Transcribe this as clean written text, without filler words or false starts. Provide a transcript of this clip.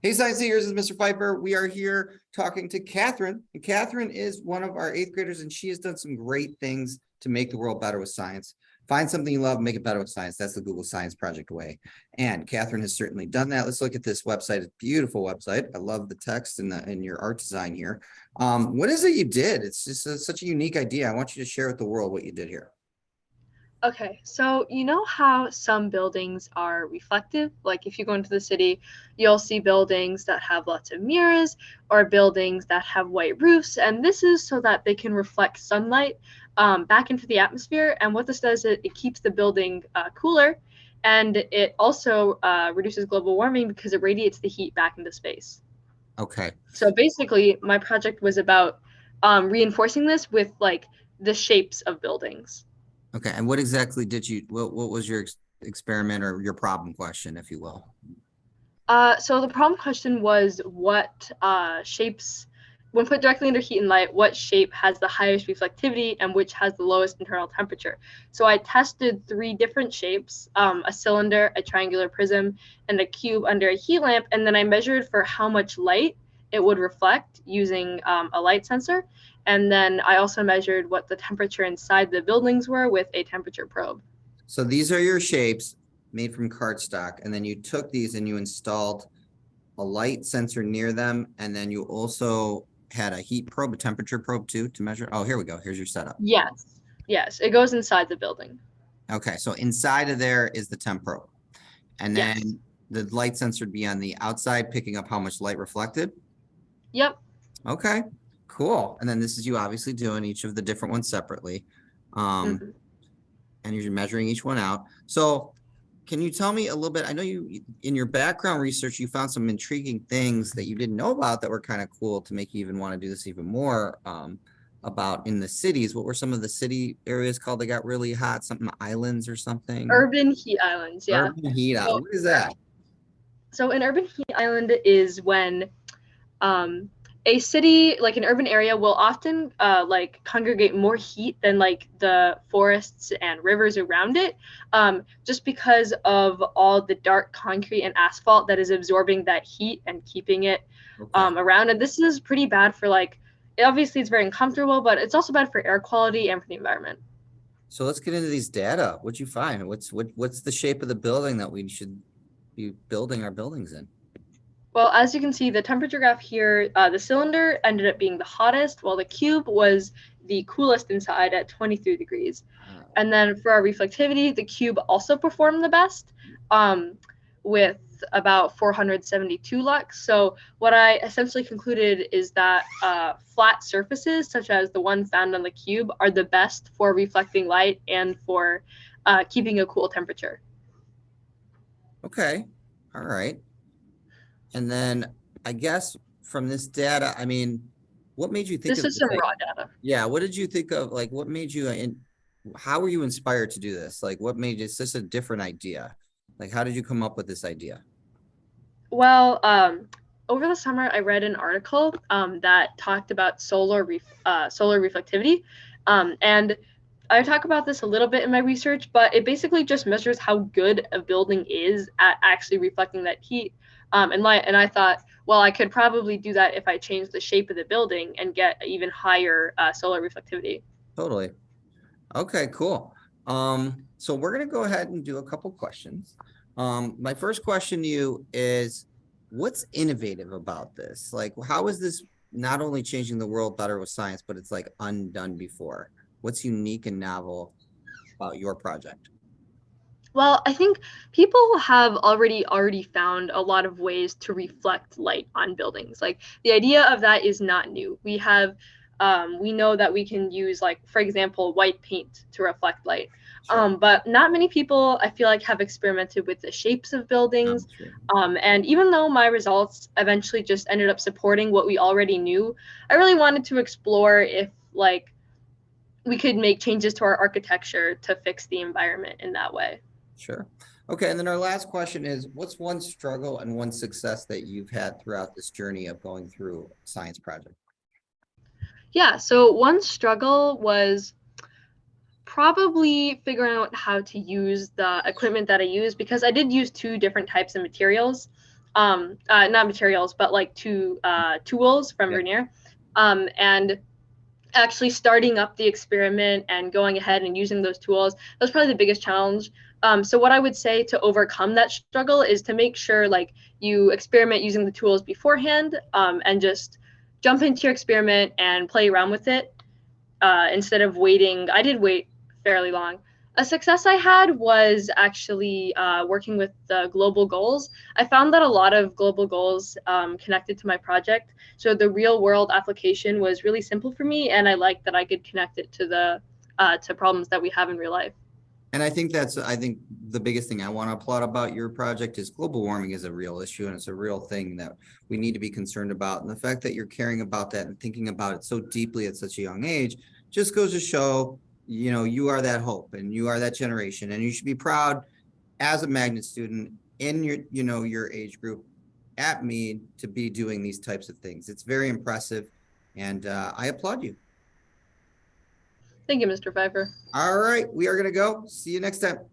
Hey, Science Seekers, this is Mr. Pfeiffer. We are here talking to Catherine, and Catherine is one of our eighth graders, and she has done some great things to make the world better with science. Find something you love, make it better with science. That's the Google Science Project way. And Catherine has certainly done that. Let's look at this website. It's a beautiful website. I love the text and your art design here. What is it you did? It's just such a unique idea. I want you to share with the world what you did here. Okay, so you know how some buildings are reflective? Like if you go into the city, you'll see buildings that have lots of mirrors or buildings that have white roofs, and this is so that they can reflect sunlight back into the atmosphere. And what this does is it keeps the building cooler, and it also reduces global warming because it radiates the heat back into space. Okay. So basically, my project was about reinforcing this with like the shapes of buildings. Okay. And what exactly did what was your experiment or your problem question, if you will? So the problem question was what shapes, when put directly under heat and light, what shape has the highest reflectivity and which has the lowest internal temperature? So I tested three different shapes, a cylinder, a triangular prism, and a cube under a heat lamp, and then I measured for how much light it would reflect using a light sensor. And then I also measured what the temperature inside the buildings were with a temperature probe. So these are your shapes made from cardstock, and then you took these and you installed a light sensor near them, and then you also had a heat probe, a temperature probe too, to measure. Oh, here we go. Here's your setup. Yes, yes, it goes inside the building. Okay, so inside of there is the temp probe, and then Yes. the light sensor would be on the outside, picking up how much light reflected. Yep. Okay, cool. And then this is you obviously doing each of the different ones separately. Mhm. And you're measuring each one out. So can you tell me a little bit? I know you, in your background research, you found some intriguing things that you didn't know about that were kind of cool to make you even want to do this even more, about in the cities. What were some of the city areas called that got really hot? Something islands or something? Urban heat islands, yeah. Urban heat So, island. What is that? so an urban heat island is when um, a city, like an urban area, will often like congregate more heat than like the forests and rivers around it, just because of all the dark concrete and asphalt that is absorbing that heat and keeping it Okay. around. And this is pretty bad for like, obviously it's very uncomfortable, but it's also bad for air quality and for the environment. So let's get into these data. What'd you find? What's the shape of the building that we should be building our buildings in? Well, as you can see, the temperature graph here, the cylinder ended up being the hottest, while the cube was the coolest inside at 23 degrees. And then for our reflectivity, the cube also performed the best with about 472 lux. So what I essentially concluded is that flat surfaces, such as the one found on the cube, are the best for reflecting light and for keeping a cool temperature. Okay. All right. And then I guess from this data, I mean, what made you think This of is this? some Like, raw data. yeah, what did you think of? Like, what made you and how were you inspired to do this? Like, what made it's just a different idea? Like, how did you come up with this idea? Well, over the summer, I read an article that talked about solar reflectivity, and I talk about this a little bit in my research, but it basically just measures how good a building is at actually reflecting that heat and light. And I thought, well, I could probably do that if I change the shape of the building and get even higher solar reflectivity. Totally. Okay, cool. So we're gonna go ahead and do a couple questions. My first question to you is, what's innovative about this? Like, how is this not only changing the world better with science, but it's like undone before? What's unique and novel about your project? Well, I think people have already found a lot of ways to reflect light on buildings. Like the idea of that is not new. We know that we can use like, for example, white paint to reflect light. Sure. But not many people, I feel like, have experimented with the shapes of buildings. True. And even though my results eventually just ended up supporting what we already knew, I really wanted to explore if like we could make changes to our architecture to fix the environment in that way. Sure. Okay, and then our last question is, what's one struggle and one success that you've had throughout this journey of going through science project? Yeah, so one struggle was probably figuring out how to use the equipment that I use because I did use two different types of materials. not materials, but like tools from Yeah. Vernier, and actually starting up the experiment and going ahead and using those tools. That was probably the biggest challenge. So what I would say to overcome that struggle is to make sure like you experiment using the tools beforehand, and just jump into your experiment and play around with it, instead of waiting. I did wait fairly long. A success I had was actually working with the global goals. I found that a lot of global goals connected to my project. So the real world application was really simple for me, and I liked that I could connect it to the to problems that we have in real life. And I think the biggest thing I want to applaud about your project is global warming is a real issue and it's a real thing that we need to be concerned about. And the fact that you're caring about that and thinking about it so deeply at such a young age just goes to show, you are that hope and you are that generation, and you should be proud as a magnet student in your age group at Mead to be doing these types of things. It's very impressive, and I applaud you. Thank you, Mr. Pfeiffer. All right, we are going to go. See you next time.